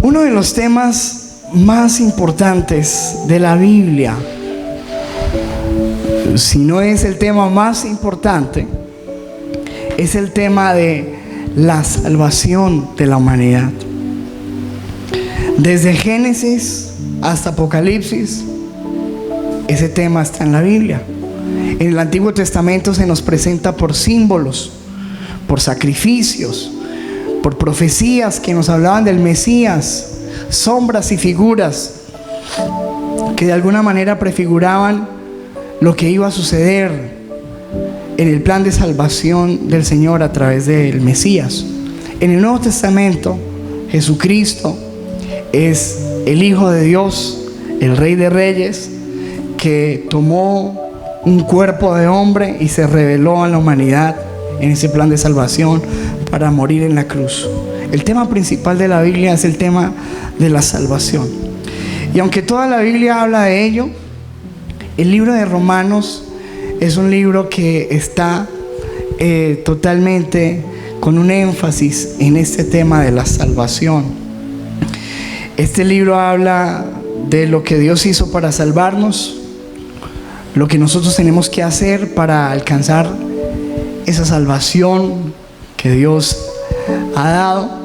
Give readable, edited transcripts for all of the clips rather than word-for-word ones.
Uno de los temas más importantes de la Biblia, si no es el tema más importante, es el tema de la salvación de la humanidad. Desde Génesis hasta Apocalipsis, ese tema está en la Biblia. En el Antiguo Testamento se nos presenta por símbolos, por sacrificios, por profecías que nos hablaban del Mesías, sombras y figuras que de alguna manera prefiguraban lo que iba a suceder en el plan de salvación del Señor a través del Mesías. En el Nuevo Testamento, Jesucristo es el Hijo de Dios, el Rey de Reyes, que tomó un cuerpo de hombre y se reveló a la humanidad en ese plan de salvación para morir en la cruz. El tema principal de la Biblia es el tema de la salvación. Y aunque toda la Biblia habla de ello, el libro de Romanos es un libro que está totalmente con un énfasis en este tema de la salvación. Este libro habla de lo que Dios hizo para salvarnos, lo que nosotros tenemos que hacer para alcanzar esa salvación que Dios ha dado,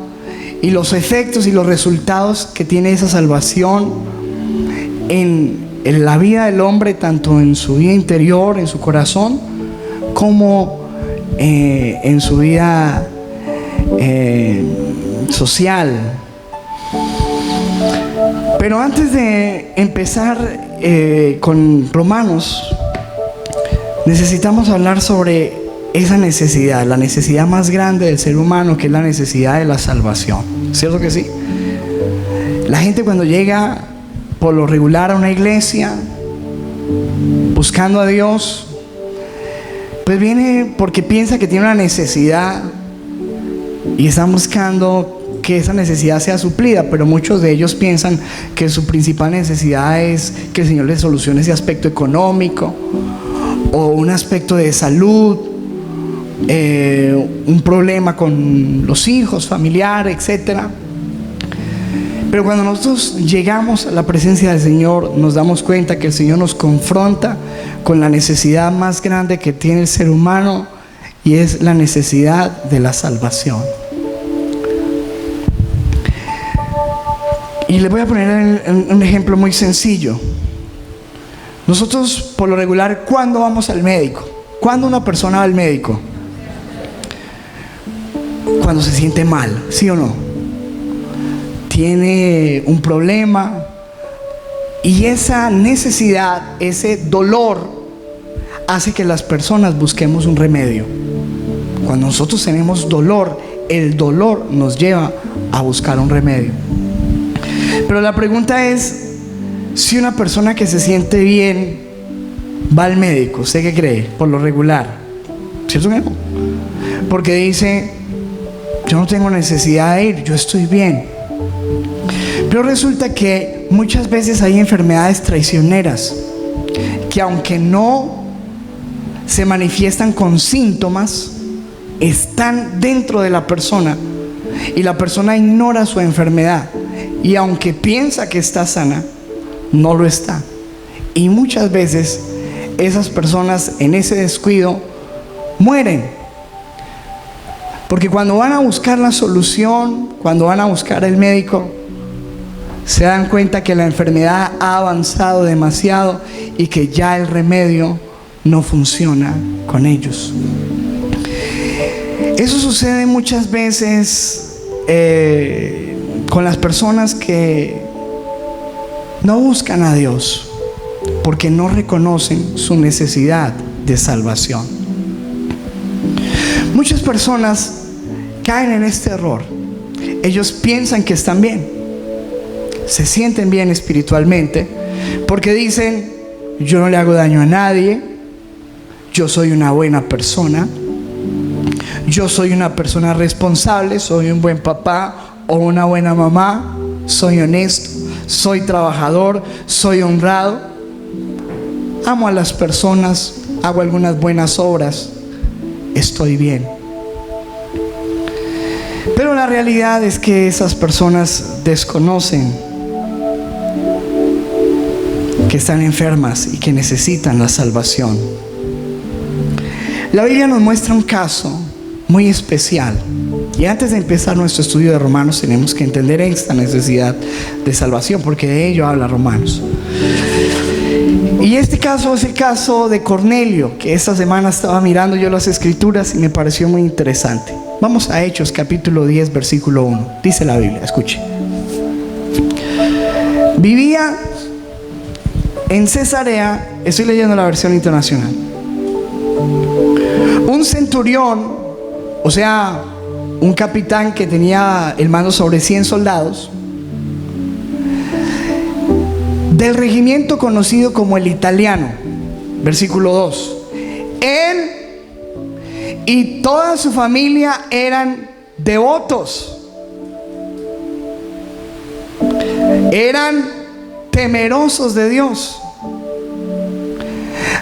y los efectos y los resultados que tiene esa salvación en la vida del hombre, tanto en su vida interior, en su corazón, como en su vida social. Pero antes de empezar con Romanos, necesitamos hablar sobre esa necesidad, la necesidad más grande del ser humano, que es la necesidad de la salvación. ¿Cierto que sí? La gente cuando llega por lo regular a una iglesia buscando a Dios, pues viene porque piensa que tiene una necesidad y están buscando que esa necesidad sea suplida, pero muchos de ellos piensan que su principal necesidad es que el Señor les solucione ese aspecto económico o un aspecto de salud, un problema con los hijos, familiar, etcétera. Pero cuando nosotros llegamos a la presencia del Señor, nos damos cuenta que el Señor nos confronta con la necesidad más grande que tiene el ser humano, y es la necesidad de la salvación. Y les voy a poner un ejemplo muy sencillo. Nosotros, por lo regular, ¿cuándo vamos al médico? ¿Cuándo una persona va al médico? Cuando se siente mal, ¿sí o no? Tiene un problema, y esa necesidad, ese dolor, hace que las personas busquemos un remedio. Cuando nosotros tenemos dolor, el dolor nos lleva a buscar un remedio. Pero la pregunta es, si una persona que se siente bien va al médico, ¿usted qué cree? Por lo regular, ¿cierto que no? Porque dice, yo no tengo necesidad de ir, yo estoy bien. Pero resulta que muchas veces hay enfermedades traicioneras que, aunque no se manifiestan con síntomas, están dentro de la persona, y la persona ignora su enfermedad, y aunque piensa que está sana, no lo está. Y muchas veces esas personas, en ese descuido, mueren. Porque cuando van a buscar la solución, cuando van a buscar el médico, se dan cuenta que la enfermedad ha avanzado demasiado y que ya el remedio no funciona con ellos. Eso sucede muchas veces con las personas que no buscan a Dios, porque no reconocen su necesidad de salvación. Muchas personas caen en este error. Ellos piensan que están bien, se sienten bien espiritualmente, porque dicen, yo no le hago daño a nadie, yo soy una buena persona, yo soy una persona responsable, soy un buen papá o una buena mamá, soy honesto, soy trabajador, soy honrado, amo a las personas, hago algunas buenas obras, estoy bien. Pero la realidad es que esas personas desconocen que están enfermas y que necesitan la salvación. La Biblia nos muestra un caso muy especial. Y antes de empezar nuestro estudio de Romanos, tenemos que entender esta necesidad de salvación, porque de ello habla Romanos. Y este caso es el caso de Cornelio, que esta semana estaba mirando yo las escrituras y me pareció muy interesante. Vamos a Hechos capítulo 10 versículo 1. Dice la Biblia, escuche. Vivía en Cesarea, estoy leyendo la versión internacional, un centurión, o sea, un capitán que tenía el mando sobre 100 soldados, del regimiento conocido como el Italiano. Versículo 2. Él y toda su familia eran devotos, eran temerosos de Dios,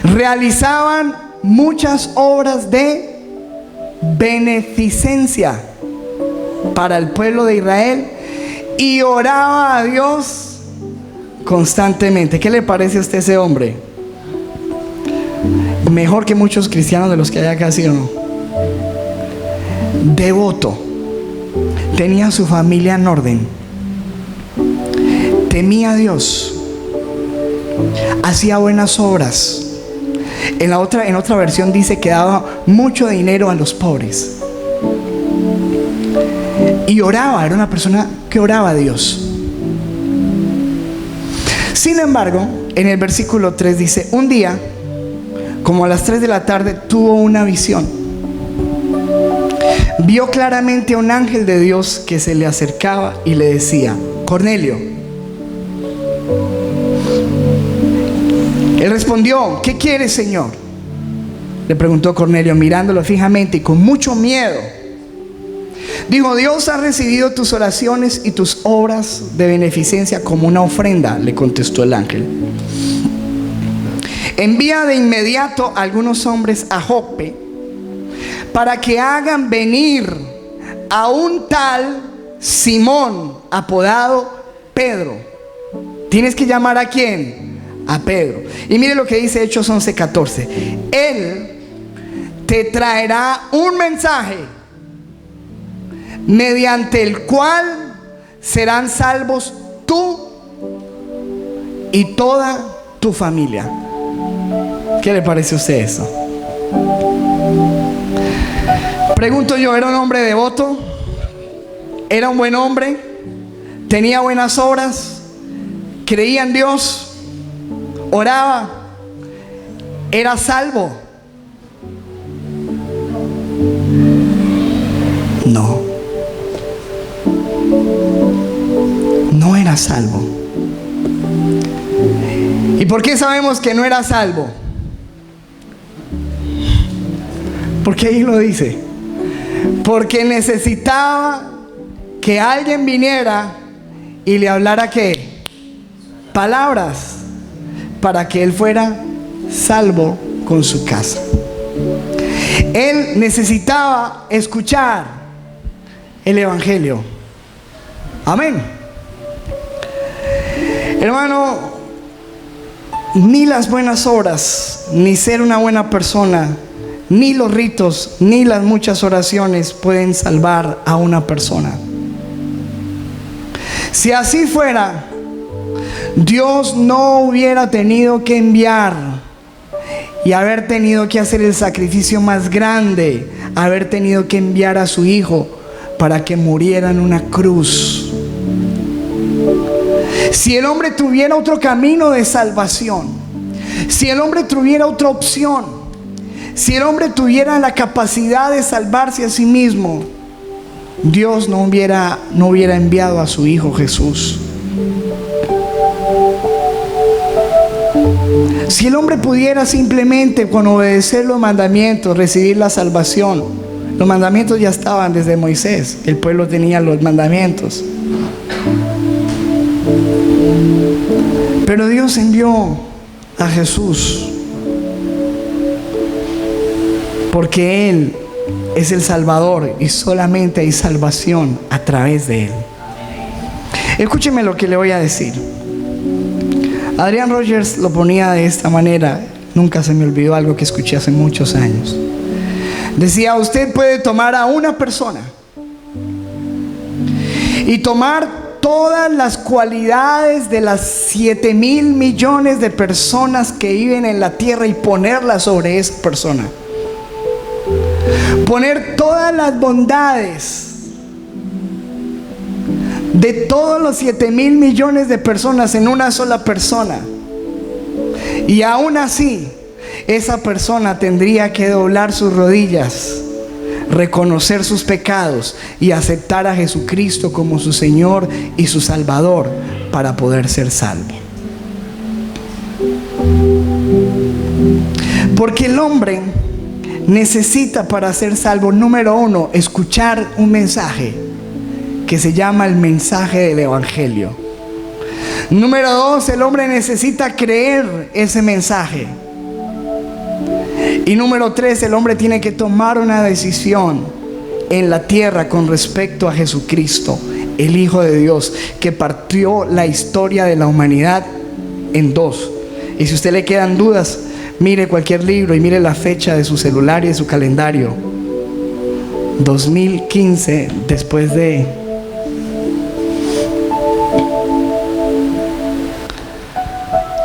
realizaban muchas obras de beneficencia para el pueblo de Israel y oraba a Dios constantemente. ¿Qué le parece a usted ese hombre? Mejor que muchos cristianos de los que hay acá, ¿sí o no? Devoto, tenía a su familia en orden, temía a Dios, hacía buenas obras. En otra versión dice que daba mucho dinero a los pobres y oraba, era una persona que oraba a Dios. Sin embargo, en el versículo 3 dice: un día, como a las 3 de la tarde, tuvo una visión. Vio claramente a un ángel de Dios que se le acercaba y le decía: Cornelio. Él respondió: ¿qué quieres, Señor? Le preguntó Cornelio, mirándolo fijamente y con mucho miedo. Dijo: Dios ha recibido tus oraciones y tus obras de beneficencia como una ofrenda, le contestó el ángel. Envía de inmediato a algunos hombres a Jope para que hagan venir a un tal Simón, apodado Pedro. Tienes que llamar ¿a quién? A Pedro. Y mire lo que dice Hechos 11:14. Él te traerá un mensaje mediante el cual serán salvos tú y toda tu familia. ¿Qué le parece a usted eso? Pregunto yo, ¿era un hombre devoto? ¿Era un buen hombre? ¿Tenía buenas obras? ¿Creía en Dios? ¿Oraba? ¿Era salvo? No. No era salvo. ¿Y por qué sabemos que no era salvo? Porque ahí lo dice. Porque necesitaba que alguien viniera y le hablara ¿qué? Palabras para que él fuera salvo con su casa. Él necesitaba escuchar el evangelio. Amén. Hermano, ni las buenas obras, ni ser una buena persona, ni los ritos, ni las muchas oraciones pueden salvar a una persona. Si así fuera, Dios no hubiera tenido que enviar y haber tenido que hacer el sacrificio más grande, haber tenido que enviar a su Hijo para que muriera en una cruz. Si el hombre tuviera otro camino de salvación, si el hombre tuviera otra opción, si el hombre tuviera la capacidad de salvarse a sí mismo, Dios no hubiera enviado a su Hijo Jesús. Si el hombre pudiera simplemente con obedecer los mandamientos recibir la salvación, los mandamientos ya estaban desde Moisés, el pueblo tenía los mandamientos. Pero Dios envió a Jesús porque Él es el Salvador y solamente hay salvación a través de Él. Escúcheme lo que le voy a decir. Adrian Rogers lo ponía de esta manera. Nunca se me olvidó algo que escuché hace muchos años. Decía: usted puede tomar a una persona y tomar todas las cualidades de las 7,000 millones de personas que viven en la tierra y ponerlas sobre esa persona. Poner todas las bondades de todos los 7,000 millones de personas en una sola persona. Y aún así, esa persona tendría que doblar sus rodillas, reconocer sus pecados y aceptar a Jesucristo como su Señor y su Salvador para poder ser salvo. Porque el hombre necesita, para ser salvo, número uno, escuchar un mensaje que se llama el mensaje del Evangelio. Número dos, el hombre necesita creer ese mensaje. Y número tres, el hombre tiene que tomar una decisión en la tierra con respecto a Jesucristo, el Hijo de Dios, que partió la historia de la humanidad en dos. Y si a usted le quedan dudas, mire cualquier libro y mire la fecha de su celular y de su calendario. 2015, después de...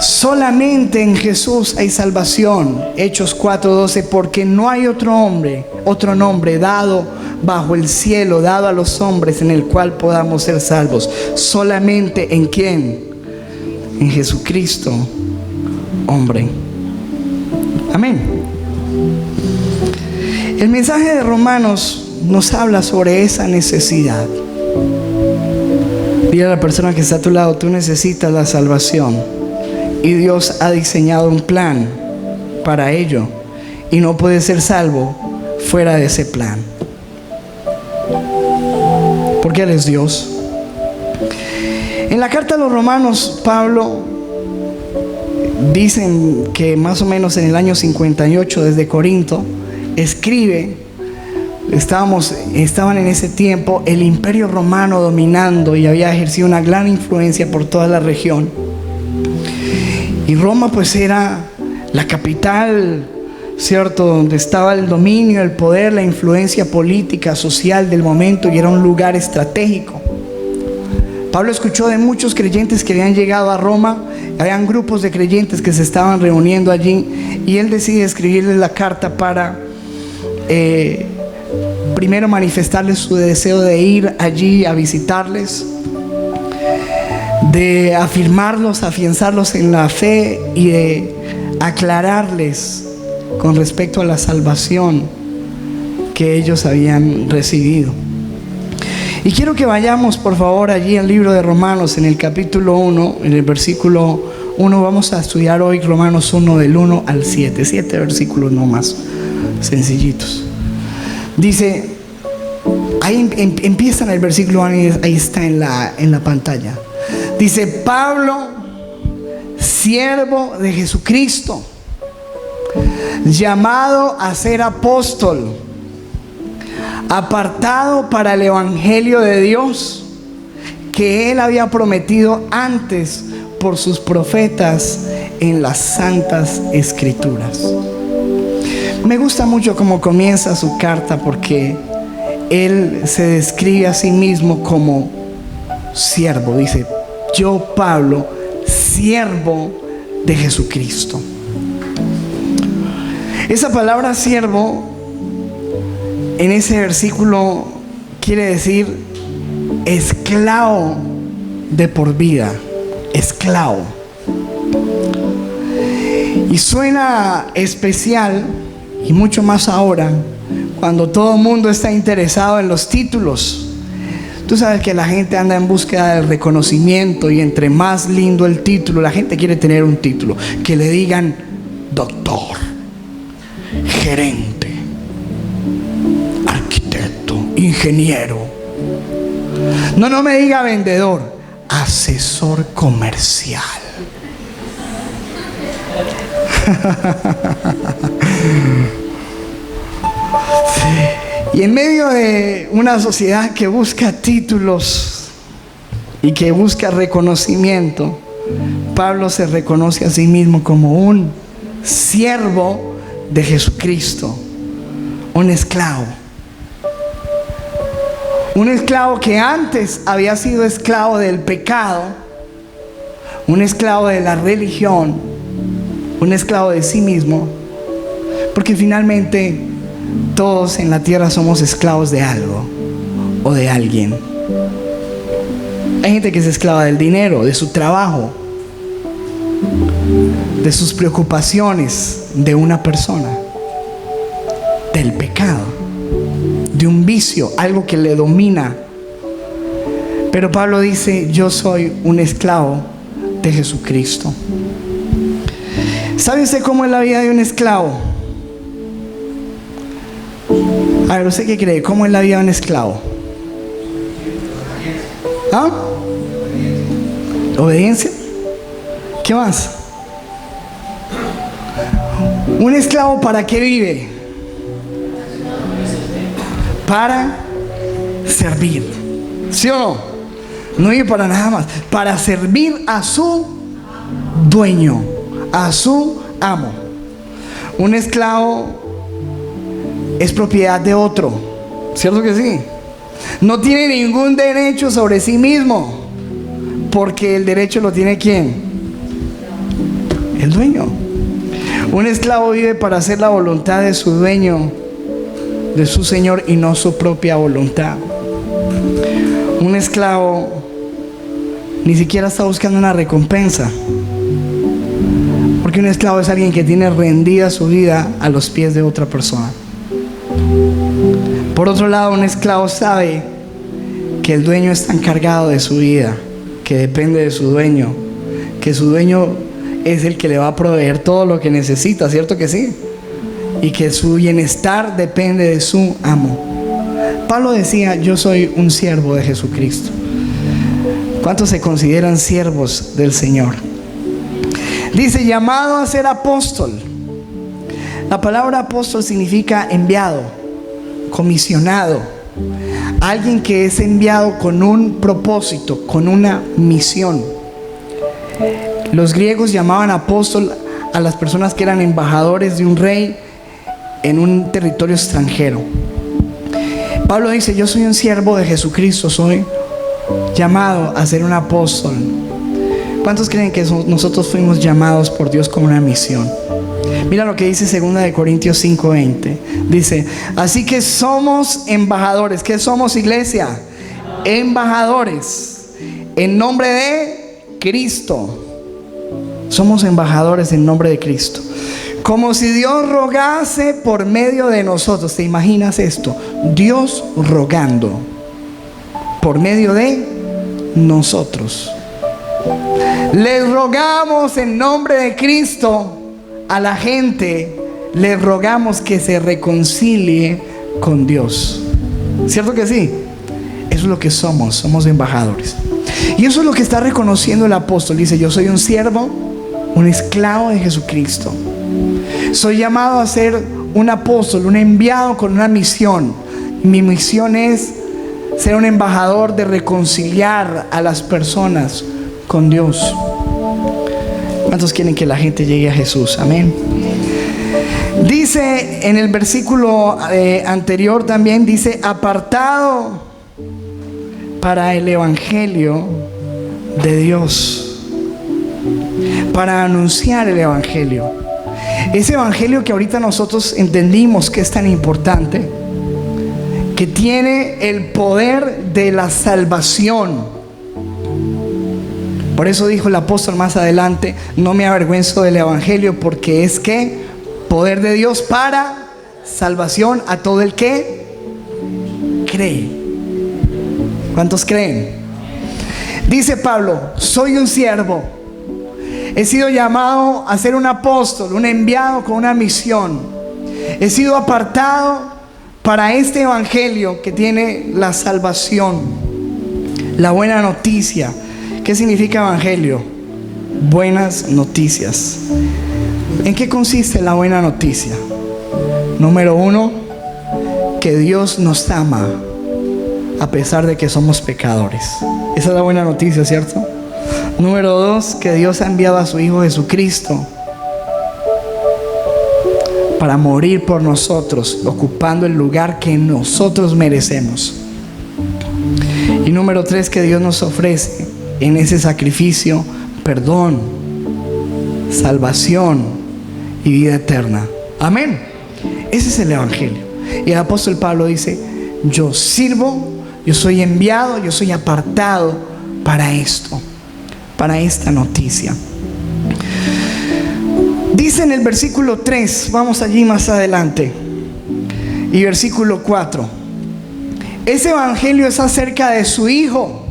Solamente en Jesús hay salvación. Hechos 4:12, porque no hay otro nombre dado bajo el cielo, dado a los hombres, en el cual podamos ser salvos. Solamente en ¿quién? En Jesucristo, hombre. Amén. El mensaje de Romanos nos habla sobre esa necesidad. Dile a la persona que está a tu lado: tú necesitas la salvación. Y Dios ha diseñado un plan para ello, y no puedes ser salvo fuera de ese plan, porque Él es Dios. En la carta a los Romanos, Pablo, dicen que más o menos en el año 58 desde Corinto, escribe. Estaban en ese tiempo el Imperio Romano dominando y había ejercido una gran influencia por toda la región. Y Roma pues era la capital, ¿cierto?, donde estaba el dominio, el poder, la influencia política, social del momento, y era un lugar estratégico. Pablo escuchó de muchos creyentes que habían llegado a Roma. Habían grupos de creyentes que se estaban reuniendo allí, y él decide escribirles la carta para primero manifestarles su deseo de ir allí a visitarles, de afirmarlos, afianzarlos en la fe y de aclararles con respecto a la salvación que ellos habían recibido. Y quiero que vayamos por favor allí al libro de Romanos, en el capítulo 1, en el versículo 1. Vamos a estudiar hoy Romanos 1 del 1 al 7, 7 versículos no más, sencillitos. Dice, ahí empieza en el versículo 1, ahí está en la pantalla. Dice: Pablo, siervo de Jesucristo, llamado a ser apóstol, apartado para el evangelio de Dios, que Él había prometido antes por sus profetas en las santas escrituras. Me gusta mucho cómo comienza su carta, porque él se describe a sí mismo como siervo. Dice: yo, Pablo, siervo de Jesucristo. Esa palabra siervo en ese versículo quiere decir esclavo de por vida, esclavo. Y suena especial, y mucho más ahora, cuando todo el mundo está interesado en los títulos. Tú sabes que la gente anda en búsqueda del reconocimiento, y entre más lindo el título, la gente quiere tener un título. Que le digan doctor, gerente, arquitecto, ingeniero. No me diga vendedor, asesor comercial. Y en medio de una sociedad que busca títulos y que busca reconocimiento, Pablo se reconoce a sí mismo como un siervo de Jesucristo, un esclavo. Un esclavo que antes había sido esclavo del pecado, un esclavo de la religión, un esclavo de sí mismo, porque finalmente todos en la tierra somos esclavos de algo o de alguien. Hay gente que es esclava del dinero, de su trabajo, de sus preocupaciones, de una persona, del pecado, de un vicio, algo que le domina. Pero Pablo dice: yo soy un esclavo de Jesucristo. ¿Sabe usted cómo es la vida de un esclavo? A ver, ¿usted qué cree? ¿Cómo es la vida de un esclavo? ¿Ah? ¿Obediencia? ¿Qué más? ¿Un esclavo para qué vive? Para servir. ¿Sí o no? No vive para nada más. Para servir a su dueño, a su amo. Un esclavo es propiedad de otro, ¿cierto que sí? No tiene ningún derecho sobre sí mismo, porque el derecho lo tiene ¿quién? El dueño. Un esclavo vive para hacer la voluntad de su dueño, de su señor, y no su propia voluntad. Un esclavo ni siquiera está buscando una recompensa, porque un esclavo es alguien que tiene rendida su vida a los pies de otra persona. Por otro lado, un esclavo sabe que el dueño está encargado de su vida, que depende de su dueño, que su dueño es el que le va a proveer todo lo que necesita, ¿cierto que sí? Y que su bienestar depende de su amo. Pablo decía: yo soy un siervo de Jesucristo. ¿Cuántos se consideran siervos del Señor? Dice: llamado a ser apóstol. La palabra apóstol significa enviado, comisionado, alguien que es enviado con un propósito, con una misión. Los griegos llamaban apóstol a las personas que eran embajadores de un rey en un territorio extranjero. Pablo dice: yo soy un siervo de Jesucristo, soy llamado a ser un apóstol. ¿Cuántos creen que nosotros fuimos llamados por Dios con una misión? Mira lo que dice 2 Corintios 5:20. Dice: así que somos embajadores. ¿Qué somos, iglesia? Embajadores en nombre de Cristo. Somos embajadores en nombre de Cristo, como si Dios rogase por medio de nosotros. ¿Te imaginas esto? Dios rogando por medio de nosotros. Les rogamos en nombre de Cristo a la gente, les rogamos que se reconcilie con Dios. ¿Cierto que sí? Eso es lo que somos embajadores. Y eso es lo que está reconociendo el apóstol. Dice: yo soy un siervo, un esclavo de Jesucristo. Soy llamado a ser un apóstol, un enviado con una misión. Mi misión es ser un embajador de reconciliar a las personas con Dios. ¿Cuántos quieren que la gente llegue a Jesús? Amén. Dice en el versículo anterior también, dice: apartado para el evangelio de Dios, para anunciar el evangelio. Ese evangelio que ahorita nosotros entendimos que es tan importante, que tiene el poder de la salvación. Por eso dijo el apóstol más adelante: no me avergüenzo del evangelio, porque es que poder de Dios para salvación a todo el que cree. ¿Cuántos creen? Dice Pablo: soy un siervo, he sido llamado a ser un apóstol, un enviado con una misión. He sido apartado para este evangelio que tiene la salvación, la buena noticia. ¿Qué significa evangelio? Buenas noticias. ¿En qué consiste la buena noticia? Número uno, que Dios nos ama a pesar de que somos pecadores. Esa es la buena noticia, ¿cierto? Número 2, que Dios ha enviado a su Hijo Jesucristo para morir por nosotros, ocupando el lugar que nosotros merecemos. Y número 3, que Dios nos ofrece en ese sacrificio perdón, salvación y vida eterna. Amén. Ese es el Evangelio. Y el apóstol Pablo dice: yo sirvo, yo soy enviado, yo soy apartado para esto, para esta noticia. Dice en el versículo 3, vamos allí más adelante, y versículo 4: ese Evangelio es acerca de su Hijo,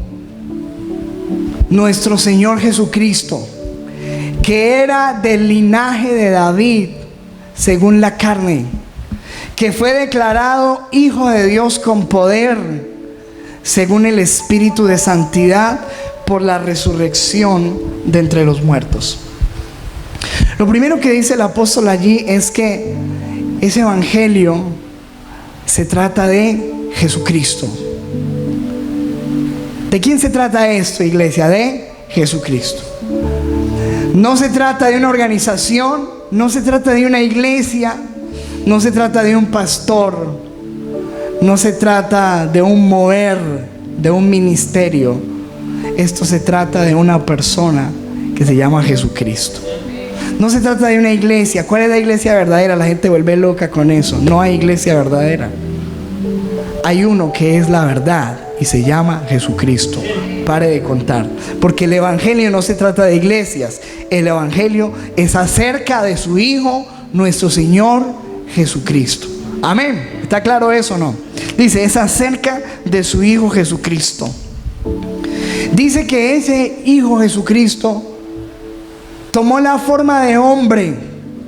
nuestro Señor Jesucristo, que era del linaje de David según la carne, que fue declarado Hijo de Dios con poder, según el Espíritu de santidad, por la resurrección de entre los muertos. Lo primero que dice el apóstol allí es que ese Evangelio se trata de Jesucristo. ¿De quién se trata esto, iglesia? De Jesucristo. No se trata de una organización, no se trata de una iglesia, no se trata de un pastor, no se trata de un mover, de un ministerio. Esto se trata de una persona que se llama Jesucristo. No se trata de una iglesia. ¿Cuál es la iglesia verdadera? La gente vuelve loca con eso. No hay iglesia verdadera. Hay uno que es la verdad y se llama Jesucristo. Pare de contar, porque el Evangelio no se trata de iglesias. El Evangelio es acerca de su Hijo, nuestro Señor Jesucristo. Amén. ¿Está claro eso o no? Dice, es acerca de su Hijo Jesucristo. Dice que ese Hijo Jesucristo tomó la forma de hombre,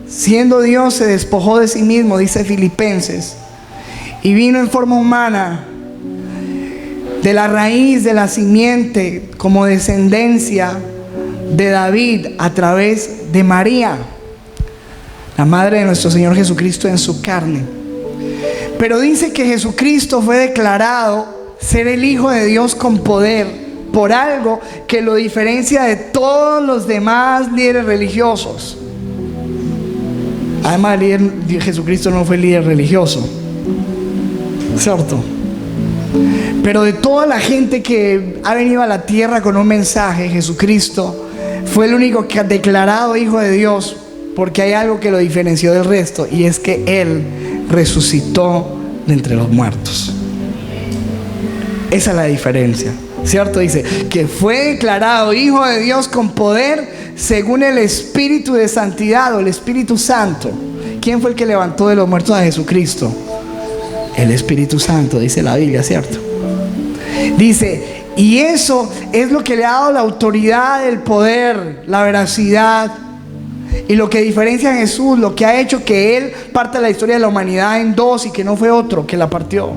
siendo Dios se despojó de sí mismo, dice Filipenses, y vino en forma humana, de la raíz, de la simiente, como descendencia de David, a través de María, la madre de nuestro Señor Jesucristo en su carne. Pero dice que Jesucristo fue declarado ser el Hijo de Dios con poder, por algo que lo diferencia de todos los demás líderes religiosos. Además, Jesucristo no fue líder religioso, ¿cierto? Pero de toda la gente que ha venido a la tierra con un mensaje, Jesucristo fue el único que ha declarado Hijo de Dios, porque hay algo que lo diferenció del resto, y es que Él resucitó de entre los muertos. Esa es la diferencia, ¿cierto? Dice que fue declarado Hijo de Dios con poder según el Espíritu de santidad, o el Espíritu Santo. ¿Quién fue el que levantó de los muertos a Jesucristo? El Espíritu Santo, dice la Biblia, ¿cierto? Dice, y eso es lo que le ha dado la autoridad, el poder, la veracidad, y lo que diferencia a Jesús, lo que ha hecho que Él parta la historia de la humanidad en dos, y que no fue otro que la partió.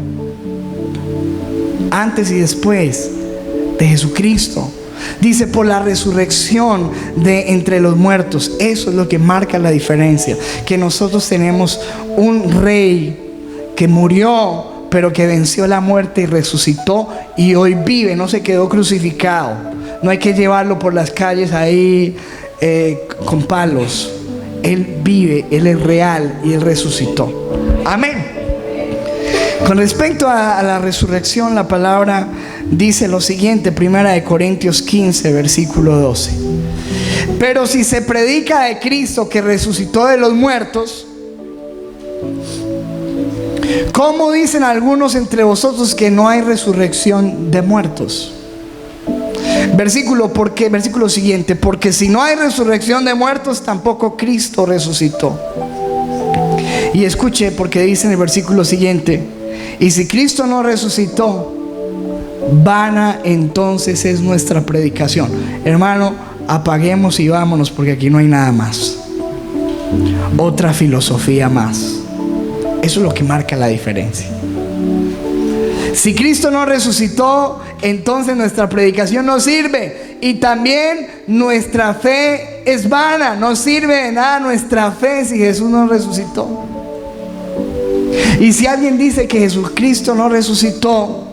Antes y después de Jesucristo. Dice, por la resurrección de entre los muertos. Eso es lo que marca la diferencia, que nosotros tenemos un rey que murió, pero que venció la muerte y resucitó, y hoy vive, no se quedó crucificado. No hay que llevarlo por las calles ahí con palos. Él vive, Él es real y Él resucitó. Amén. Con respecto a la resurrección, la palabra dice lo siguiente, 1 Corintios 15, versículo 12. Pero si se predica de Cristo que resucitó de los muertos, ¿cómo dicen algunos entre vosotros que no hay resurrección de muertos? Versículo siguiente, porque si no hay resurrección de muertos, tampoco Cristo resucitó. Y escuche, porque dice en el versículo siguiente, y si Cristo no resucitó, vana entonces es nuestra predicación. Hermano, apaguemos y vámonos, porque aquí no hay nada más. Otra filosofía más. Eso es lo que marca la diferencia. Si Cristo no resucitó, entonces nuestra predicación no sirve, y también nuestra fe es vana. No sirve de nada nuestra fe si Jesús no resucitó. Y si alguien dice que Jesucristo no resucitó,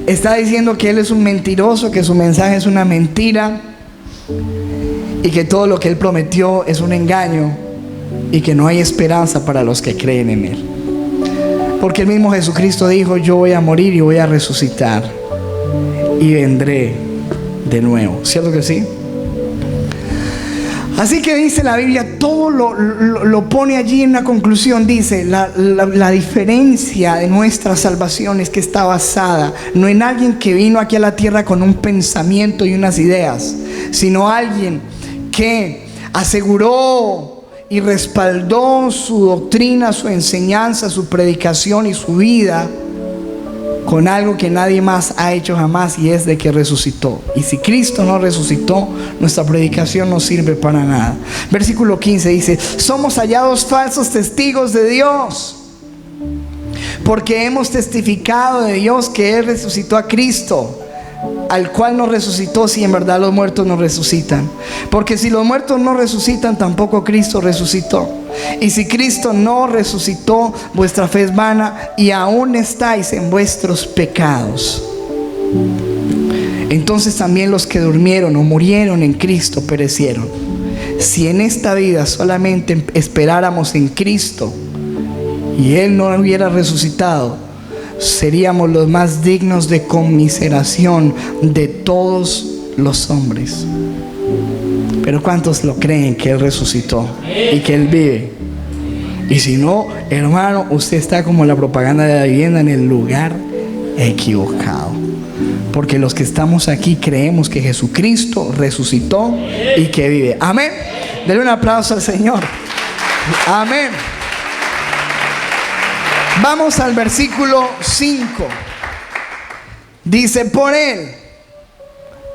está diciendo que Él es un mentiroso, que su mensaje es una mentira y que todo lo que Él prometió es un engaño y que no hay esperanza para los que creen en Él. Porque el mismo Jesucristo dijo: yo voy a morir y voy a resucitar y vendré de nuevo. ¿Cierto que sí? Así que dice la Biblia, todo lo pone allí en una conclusión. Dice, la diferencia de nuestra salvación es que está basada no en alguien que vino aquí a la tierra con un pensamiento y unas ideas, sino alguien que aseguró y respaldó su doctrina, su enseñanza, su predicación y su vida con algo que nadie más ha hecho jamás, y es de que resucitó. Y si Cristo no resucitó, nuestra predicación no sirve para nada. Versículo 15 dice: somos hallados falsos testigos de Dios, porque hemos testificado de Dios que Él resucitó a Cristo, al cual no resucitó, si en verdad los muertos no resucitan. Porque si los muertos no resucitan, tampoco Cristo resucitó. Y si Cristo no resucitó, vuestra fe es vana y aún estáis en vuestros pecados. Entonces también los que durmieron o murieron en Cristo perecieron. Si en esta vida solamente esperáramos en Cristo y Él no hubiera resucitado, seríamos los más dignos de conmiseración de todos los hombres. Pero ¿cuántos lo creen que Él resucitó y que Él vive? Y si no, hermano, usted está como la propaganda de la vivienda, en el lugar equivocado. Porque los que estamos aquí creemos que Jesucristo resucitó y que vive. Amén. Denle un aplauso al Señor. Amén. Vamos al versículo 5. Dice: por Él,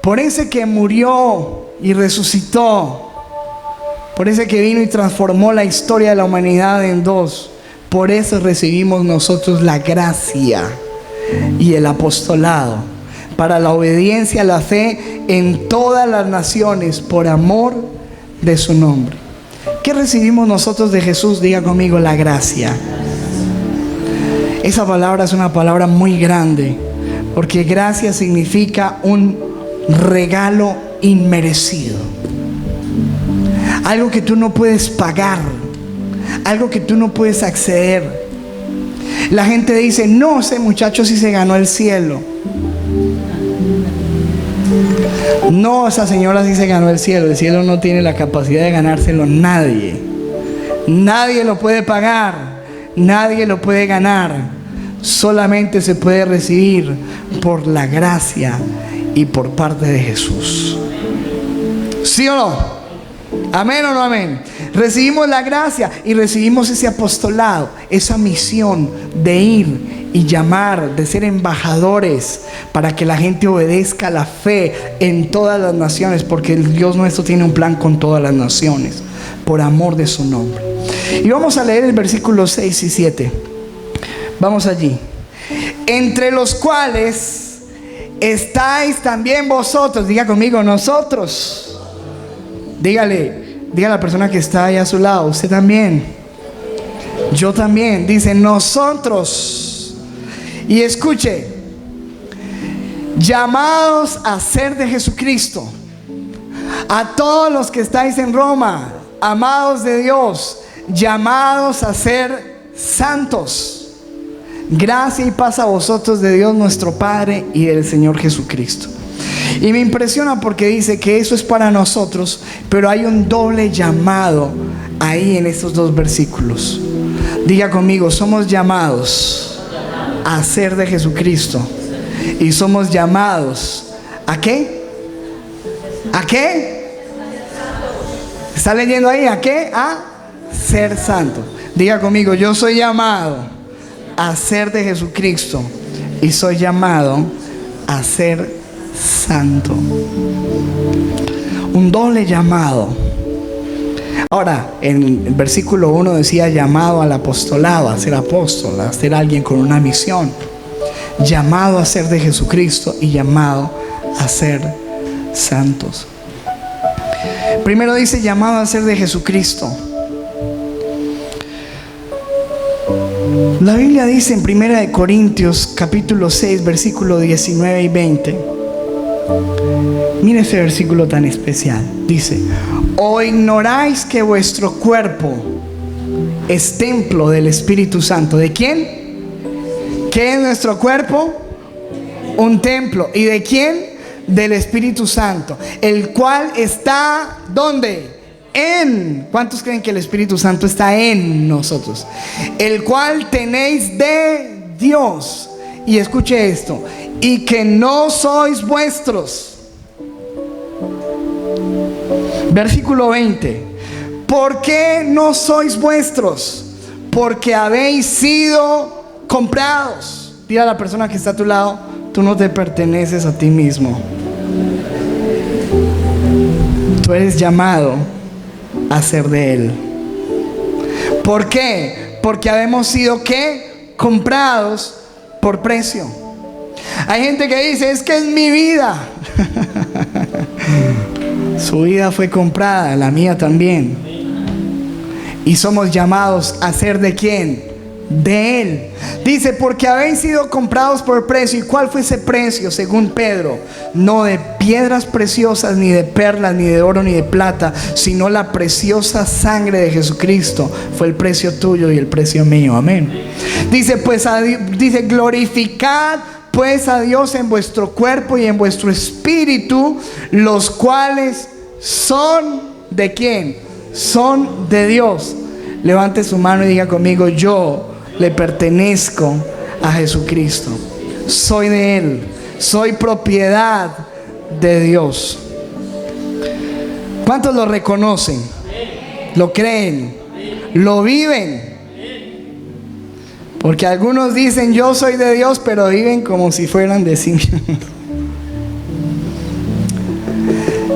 por ese que murió y resucitó, por ese que vino y transformó la historia de la humanidad en dos, por eso recibimos nosotros la gracia y el apostolado para la obediencia a la fe en todas las naciones, por amor de su nombre. ¿Qué recibimos nosotros de Jesús? Diga conmigo: la gracia. Esa palabra es una palabra muy grande, porque gracia significa un regalo inmerecido, algo que tú no puedes pagar, algo que tú no puedes acceder. La gente dice: no, ese muchacho sí se ganó el cielo. No, esa señora sí se ganó el cielo. El cielo no tiene la capacidad de ganárselo nadie. Nadie lo puede pagar, nadie lo puede ganar. Solamente se puede recibir por la gracia y por parte de Jesús. ¿Sí o no? ¿Amén o no amén? Recibimos la gracia y recibimos ese apostolado, esa misión de ir y llamar, de ser embajadores para que la gente obedezca la fe en todas las naciones, porque el Dios nuestro tiene un plan con todas las naciones, por amor de su nombre. Y vamos a leer el versículo 6 y 7. Vamos allí. Entre los cuales estáis también vosotros. Diga conmigo: nosotros. Dígale a la persona que está ahí a su lado: usted también, yo también. Dice: nosotros. Y escuche: llamados a ser de Jesucristo. A todos los que estáis en Roma, amados de Dios, llamados a ser santos. Gracia y paz a vosotros de Dios nuestro Padre y del Señor Jesucristo. Y me impresiona porque dice que eso es para nosotros, pero hay un doble llamado ahí en estos dos versículos. Diga conmigo: somos llamados a ser de Jesucristo. Y somos llamados ¿a qué? ¿A qué? ¿Está leyendo ahí? ¿A qué? A ser santo. Diga conmigo: yo soy llamado a ser de Jesucristo y soy llamado a ser santo. Un doble llamado. Ahora, en el versículo 1 decía llamado al apostolado, a ser apóstol, a ser alguien con una misión. Llamado a ser de Jesucristo y llamado a ser santos. Primero dice llamado a ser de Jesucristo. La Biblia dice en 1 Corintios capítulo 6 versículo 19 y 20. Mire ese versículo tan especial. Dice: ¿o ignoráis que vuestro cuerpo es templo del Espíritu Santo? ¿De quién? ¿Qué es nuestro cuerpo? Un templo. ¿Y de quién? Del Espíritu Santo, el cual está ¿dónde? ¿Cuántos creen que el Espíritu Santo está en nosotros? El cual tenéis de Dios. Y escuche esto: y que no sois vuestros. Versículo 20. ¿Por qué no sois vuestros? Porque habéis sido comprados. Dile a la persona que está a tu lado: tú no te perteneces a ti mismo. Tú eres llamado a ser de Él. ¿Por qué? Porque habemos sido ¿qué? Comprados por precio. Hay gente que dice: es que es mi vida. Su vida fue comprada, la mía también. Y somos llamados a ser ¿de quién? De Él. Dice: porque habéis sido comprados por precio. ¿Y cuál fue ese precio? Según Pedro: no de piedras preciosas, ni de perlas, ni de oro, ni de plata, sino la preciosa sangre de Jesucristo. Fue el precio tuyo y el precio mío. Amén. Dice: dice: glorificad pues a Dios en vuestro cuerpo y en vuestro espíritu, los cuales son ¿de quién? Son de Dios. Levante su mano y diga conmigo: yo le pertenezco a Jesucristo. Soy de Él. Soy propiedad de Dios. ¿Cuántos lo reconocen? ¿Lo creen? ¿Lo viven? Porque algunos dicen: yo soy de Dios, pero viven como si fueran de sí mismos.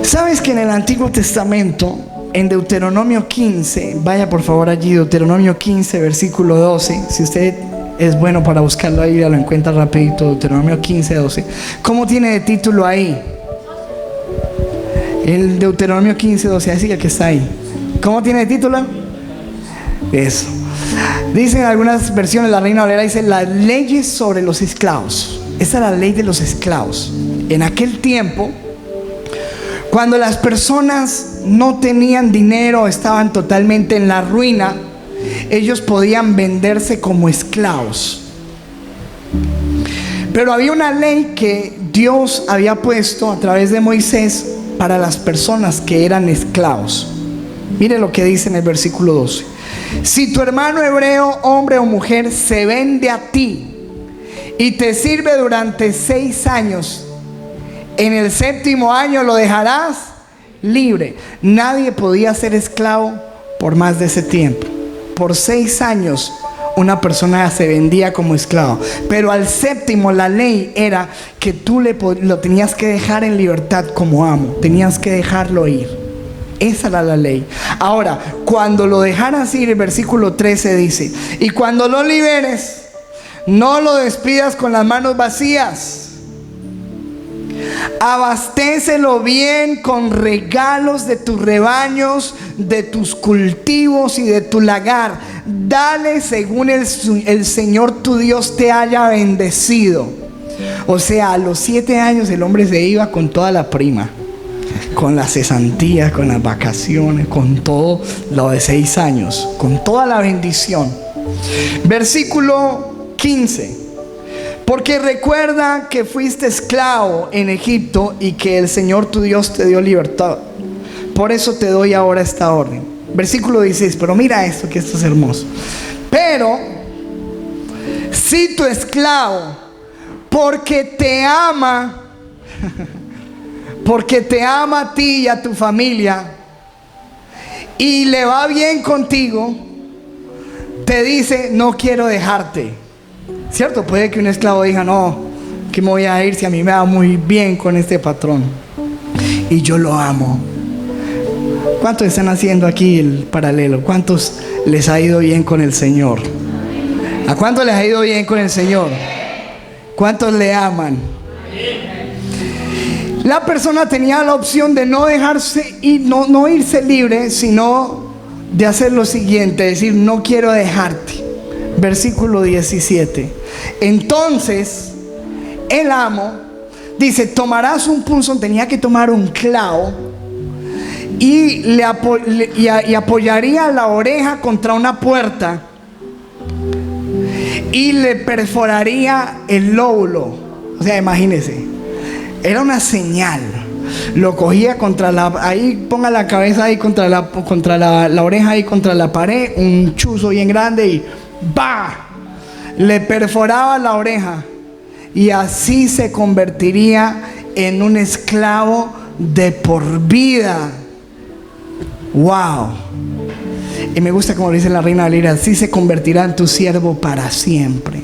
¿Sabes que en el Antiguo Testamento, en Deuteronomio 15, vaya por favor allí, Deuteronomio 15 versículo 12, si usted es bueno para buscarlo ahí, ya lo encuentra rapidito, Deuteronomio 15, 12. ¿Cómo tiene de título ahí? El Deuteronomio 15, 12, así que está ahí. ¿Cómo tiene de título? Eso. Dicen algunas versiones, la Reina Valera dice: las leyes sobre los esclavos. Esa es la ley de los esclavos. En aquel tiempo, cuando las personas no tenían dinero, estaban totalmente en la ruina, ellos podían venderse como esclavos. Pero había una ley que Dios había puesto a través de Moisés para las personas que eran esclavos. Mire lo que dice en el versículo 12: si tu hermano hebreo, hombre o mujer, se vende a ti y te sirve durante 6 años, en el 7º año lo dejarás libre. Nadie podía ser esclavo por más de ese tiempo. Por 6 años una persona se vendía como esclavo, pero al 7º la ley era que tú lo tenías que dejar en libertad como amo. Tenías que dejarlo ir. Esa era la ley. Ahora, cuando lo dejaras ir, el versículo 13 dice: y cuando lo liberes, no lo despidas con las manos vacías. Abastécelo bien con regalos de tus rebaños, de tus cultivos y de tu lagar. Dale según el Señor tu Dios te haya bendecido. O sea, a los 7 años el hombre se iba con toda la prima, con las cesantías, con las vacaciones, con todo lo de 6 años, con toda la bendición. Versículo 15: porque recuerda que fuiste esclavo en Egipto y que el Señor tu Dios te dio libertad. Por eso te doy ahora esta orden. Versículo 16, pero mira esto, que esto es hermoso. Pero si tu esclavo, porque te ama a ti y a tu familia, y le va bien contigo, te dice: no quiero dejarte. ¿Cierto? Puede que un esclavo diga: no, que me voy a ir si a mí me va muy bien con este patrón y yo lo amo. ¿Cuántos están haciendo aquí el paralelo? ¿Cuántos les ha ido bien con el Señor? ¿A cuántos les ha ido bien con el Señor? ¿Cuántos le aman? La persona tenía la opción de no dejarse y no irse libre, sino de hacer lo siguiente: decir: no quiero dejarte. versículo 17. Entonces el amo dice: tomarás un punzón, tenía que tomar un clavo, y apoyaría la oreja contra una puerta y le perforaría el lóbulo. O sea, imagínese, era una señal. Lo cogía ahí ponga la cabeza ahí contra la oreja ahí contra la pared, un chuzo bien grande, y ¡bah! Le perforaba la oreja, y así se convertiría en un esclavo de por vida. ¡Wow! Y me gusta como dice la Reina Valera: así se convertirá en tu siervo para siempre.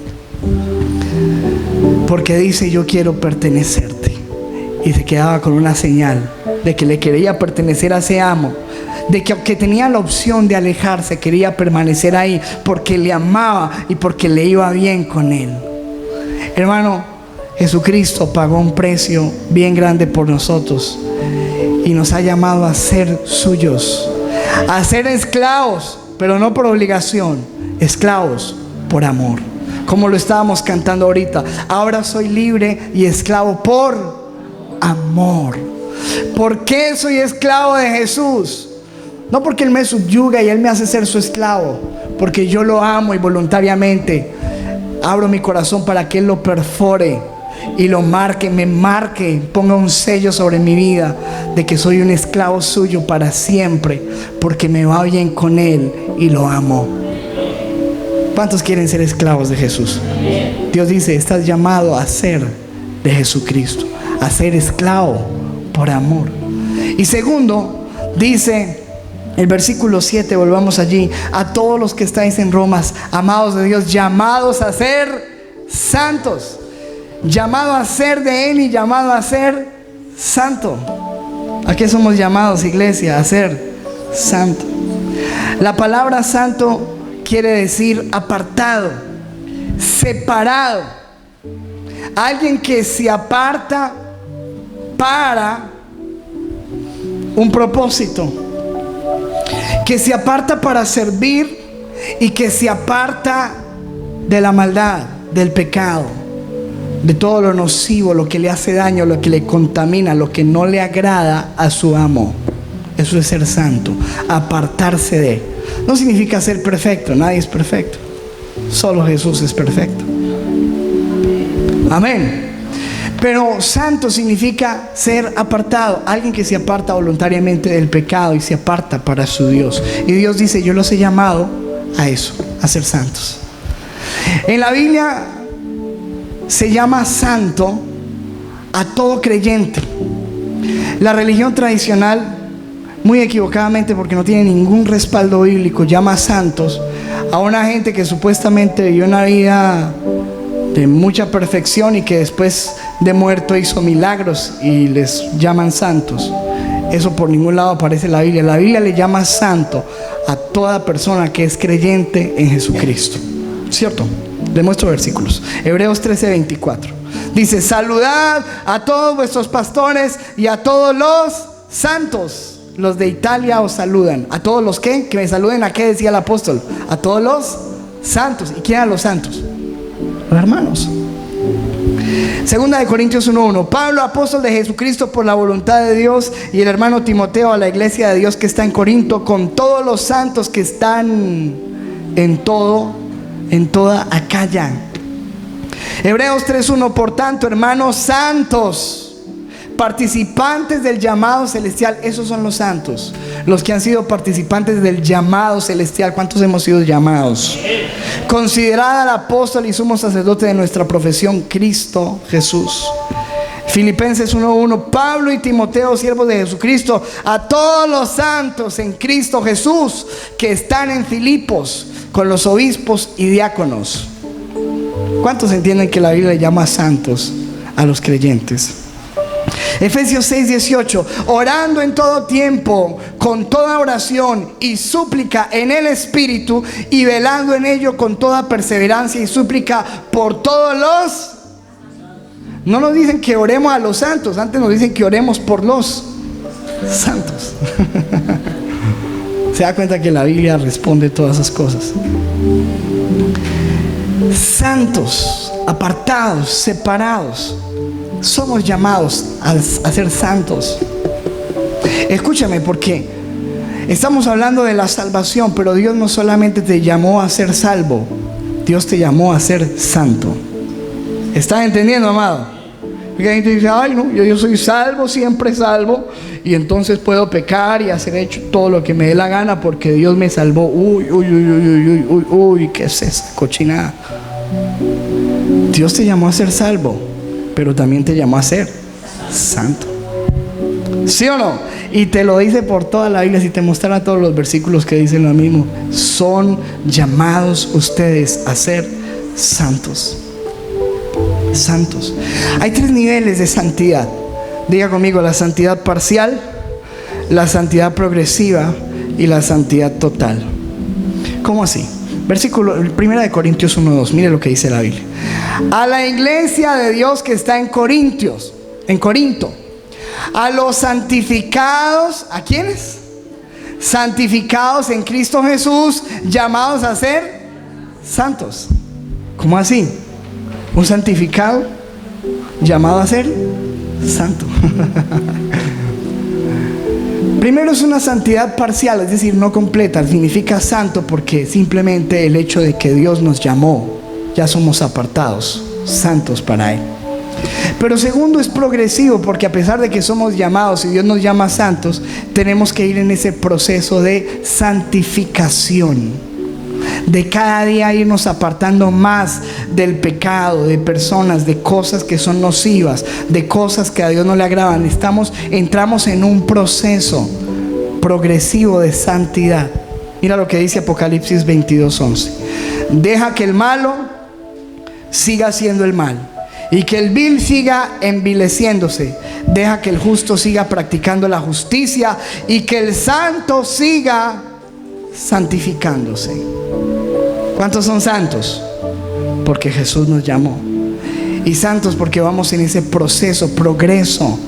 Porque dice: yo quiero pertenecerte. Y se quedaba con una señal de que le quería pertenecer a ese amo, de que aunque tenía la opción de alejarse, quería permanecer ahí porque le amaba y porque le iba bien con él. Hermano, Jesucristo pagó un precio bien grande por nosotros y nos ha llamado a ser suyos, a ser esclavos, pero no por obligación, esclavos por amor. Como lo estábamos cantando ahorita: ahora soy libre y esclavo por amor. ¿Por qué soy esclavo de Jesús? No porque Él me subyuga y Él me hace ser su esclavo, porque yo lo amo y voluntariamente abro mi corazón para que Él lo perfore y lo marque, me marque, ponga un sello sobre mi vida de que soy un esclavo suyo para siempre, porque me va bien con Él y lo amo. ¿Cuántos quieren ser esclavos de Jesús? Dios dice: estás llamado a ser de Jesucristo, a ser esclavo por amor. Y segundo, dice el versículo 7, volvamos allí: a todos los que estáis en Roma, amados de Dios, llamados a ser santos. Llamado a ser de Él y llamado a ser santo. ¿A qué somos llamados, iglesia? A ser santo. La palabra santo quiere decir apartado, separado. Alguien que se aparta para un propósito, que se aparta para servir y que se aparta de la maldad, del pecado, de todo lo nocivo, lo que le hace daño, lo que le contamina, lo que no le agrada a su amo. Eso es ser santo, apartarse de. No significa ser perfecto, nadie es perfecto, solo Jesús es perfecto. Amén. Pero santo significa ser apartado, alguien que se aparta voluntariamente del pecado y se aparta para su Dios. Y Dios dice: yo los he llamado a eso, a ser santos. En la Biblia se llama santo a todo creyente. La religión tradicional, muy equivocadamente, porque no tiene ningún respaldo bíblico, llama santos a una gente que supuestamente vivió una vida de mucha perfección y que después de muerto hizo milagros y les llaman santos. Eso por ningún lado aparece en la Biblia. La Biblia le llama santo a toda persona que es creyente en Jesucristo. ¿Cierto? Le muestro versículos. Hebreos 13:24 dice: saludad a todos vuestros pastores y a todos los santos. Los de Italia os saludan. ¿A todos los qué? Que me saluden. ¿A qué decía el apóstol? A todos los santos. ¿Y quién eran los santos? Los hermanos. Segunda de Corintios 1:1. Pablo, apóstol de Jesucristo por la voluntad de Dios, y el hermano Timoteo, a la iglesia de Dios que está en Corinto, con todos los santos que están en toda Acaya. Hebreos 3:1. Por tanto, hermanos santos, participantes del llamado celestial. Esos son los santos, los que han sido participantes del llamado celestial. ¿Cuántos hemos sido llamados? Considerad al apóstol y sumo sacerdote de nuestra profesión, Cristo Jesús. Filipenses 1:1. Pablo y Timoteo, siervos de Jesucristo, a todos los santos en Cristo Jesús que están en Filipos, con los obispos y diáconos. ¿Cuántos entienden que la Biblia le llama santos a los creyentes? Efesios 6:18. Orando en todo tiempo, con toda oración y súplica en el Espíritu, y velando en ello con toda perseverancia y súplica por todos los. No nos dicen que oremos a los santos, antes nos dicen que oremos por los santos. Se da cuenta que la Biblia responde todas esas cosas. santos, apartados, separados. Somos llamados a ser santos. Escúchame, porque estamos hablando de la salvación, pero Dios no solamente te llamó a ser salvo, Dios te llamó a ser santo. ¿Estás entendiendo, amado? Porque la gente dice, ay no, yo soy salvo, siempre salvo, y entonces puedo pecar y hacer hecho todo lo que me dé la gana porque Dios me salvó. Uy, ¿qué es esa cochinada? Dios te llamó a ser salvo, pero también te llamó a ser santo. ¿Sí o no? Y te lo dice por toda la Biblia. Si te mostrara todos los versículos que dicen lo mismo, son llamados ustedes a ser santos. Santos. Hay 3 niveles de santidad. Diga conmigo: la santidad parcial, la santidad progresiva y la santidad total. ¿Cómo así? Versículo 1 Corintios 1:2. Mire lo que dice la Biblia. A la iglesia de Dios que está en Corinto, a los santificados, ¿a quiénes? Santificados en Cristo Jesús, llamados a ser santos. ¿Cómo así? Un santificado llamado a ser santo. Primero, es una santidad parcial, es decir, no completa. Significa santo porque simplemente el hecho de que Dios nos llamó, ya somos apartados, santos para Él. Pero segundo, es progresivo, porque a pesar de que somos llamados y Dios nos llama santos, tenemos que ir en ese proceso de santificación, de cada día irnos apartando más del pecado, de personas, de cosas que son nocivas, de cosas que a Dios no le agradan. Entramos en un proceso progresivo de santidad. Mira lo que dice Apocalipsis 22:11. Deja que el malo siga haciendo el mal y que el vil siga envileciéndose. Deja que el justo siga practicando la justicia y que el santo siga santificándose. ¿Cuántos son santos? Porque Jesús nos llamó. Y santos porque vamos en ese proceso, progreso,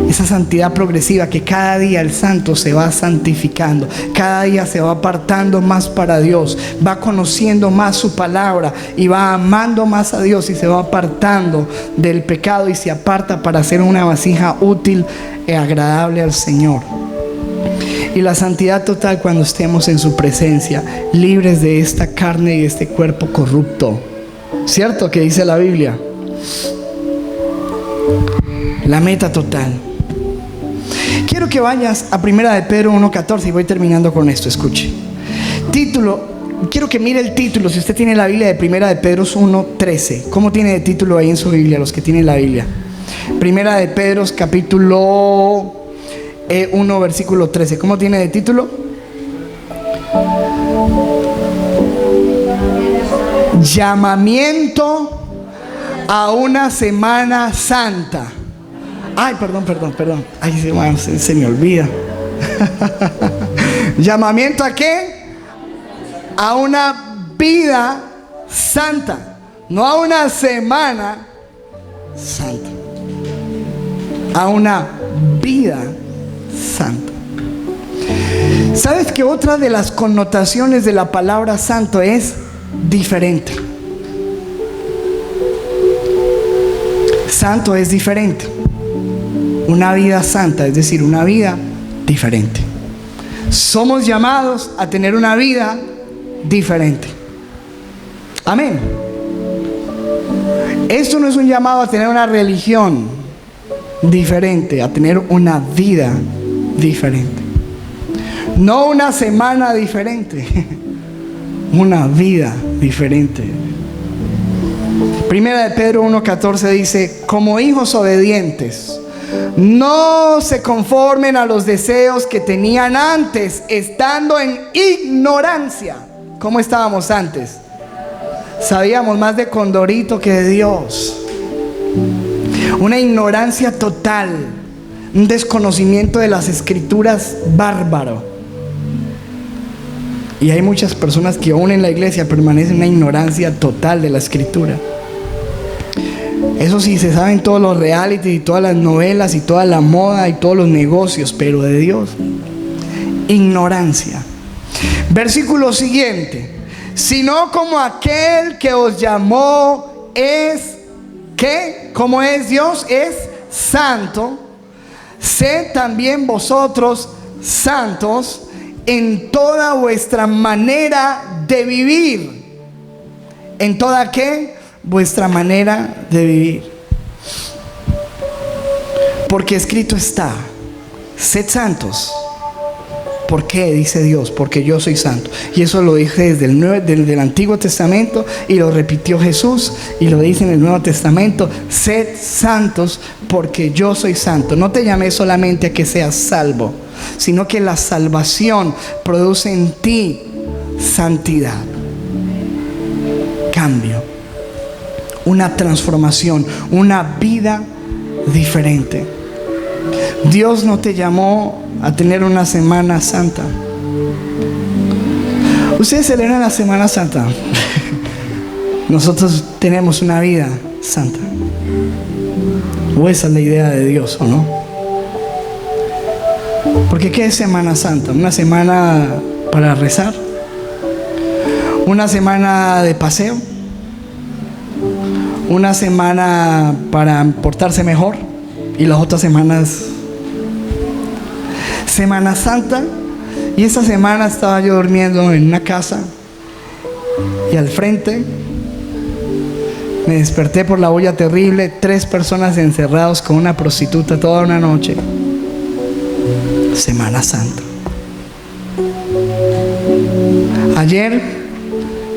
esa santidad progresiva, que cada día el santo se va santificando, cada día se va apartando más para Dios, va conociendo más su palabra y va amando más a Dios, y se va apartando del pecado y se aparta para ser una vasija útil y agradable al Señor. Y la santidad total, cuando estemos en su presencia, libres de esta carne y de este cuerpo corrupto. ¿Cierto que dice la Biblia? La meta total. Quiero que vayas a 1 de Pedro 1:14 y voy terminando con esto. Escuche. Título. Quiero que mire el título. Si usted tiene la Biblia, de 1 de Pedro 1:13. ¿Cómo tiene de título ahí en su Biblia, los que tienen la Biblia? 1 de Pedro capítulo 1 versículo 13. ¿Cómo tiene de título? Llamamiento a una semana santa. Ay, perdón. Ay, se me olvida. ¿Llamamiento a qué? A una vida santa. No a una semana santa, a una vida santa. ¿Sabes que otra de las connotaciones de la palabra santo es diferente? Santo es diferente. Una vida santa, es decir, una vida diferente. Somos llamados a tener una vida diferente. Amén. Esto no es un llamado a tener una religión diferente, a tener una vida diferente. No una semana diferente, una vida diferente. Primera de Pedro 1:14 dice: como hijos obedientes, no se conformen a los deseos que tenían antes, estando en ignorancia. ¿Cómo estábamos antes? Sabíamos más de Condorito que de Dios. Una ignorancia total, un desconocimiento de las escrituras bárbaro. Y hay muchas personas que aún en la iglesia permanecen en una ignorancia total de la escritura. Eso sí, se saben todos los reality y todas las novelas y toda la moda y todos los negocios, pero de Dios, ignorancia. Versículo siguiente: sino como aquel que os llamó es, ¿qué? ¿Cómo es Dios? Es santo. Sed también vosotros santos en toda vuestra manera de vivir. ¿En toda qué? Vuestra manera de vivir. Porque escrito está: sed santos. ¿Por qué? Dice Dios, porque yo soy santo. Y eso lo dije desde el Antiguo Testamento, y lo repitió Jesús, y lo dice en el Nuevo Testamento: sed santos porque yo soy santo. No te llamé solamente a que seas salvo, sino que la salvación produce en ti santidad, cambio, una transformación, una vida diferente. Dios no te llamó a tener una Semana Santa. Ustedes celebran la Semana Santa. Nosotros tenemos una vida santa. ¿O esa es la idea de Dios, o no? Porque ¿qué es Semana Santa? ¿Una semana para rezar? ¿Una semana de paseo? ¿Una semana para portarse mejor? Y las otras semanas, Semana Santa. Y esa semana estaba yo durmiendo en una casa, y al frente me desperté por la bulla terrible. 3 personas encerrados con una prostituta toda una noche. Semana Santa. Ayer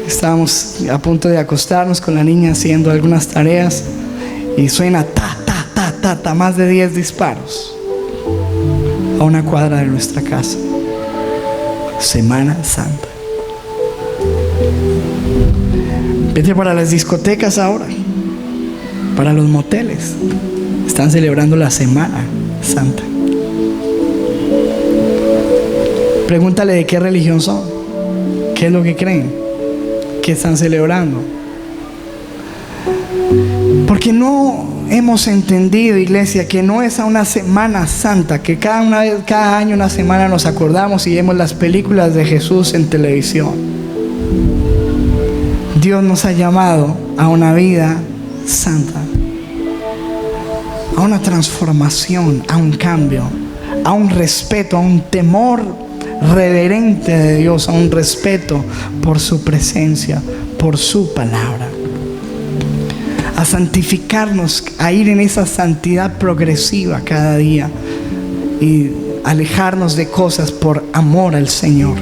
estábamos a punto de acostarnos con la niña haciendo algunas tareas, y suena más de 10 disparos a una cuadra de nuestra casa. Semana Santa. Vete para las discotecas ahora, para los moteles. Están celebrando la Semana Santa. Pregúntale de qué religión son, qué es lo que creen, qué están celebrando. Porque no hemos entendido, iglesia, que no es a una Semana Santa, que cada año, una semana, nos acordamos y vemos las películas de Jesús en televisión. Dios nos ha llamado a una vida santa, a una transformación, a un cambio, a un respeto, a un temor reverente de Dios, a un respeto por su presencia, por su palabra. A santificarnos, a ir en esa santidad progresiva cada día, y alejarnos de cosas por amor al Señor.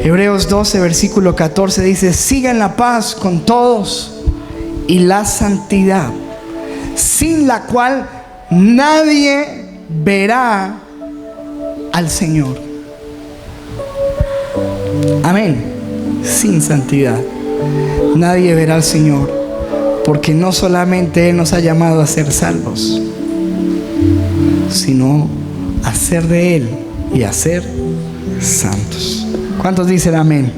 Hebreos 12, versículo 14 dice: sigan la paz con todos y la santidad, sin la cual nadie verá al Señor. Amén. Sin santidad nadie verá al Señor, porque no solamente Él nos ha llamado a ser salvos, sino a ser de Él y a ser santos. ¿Cuántos dicen amén?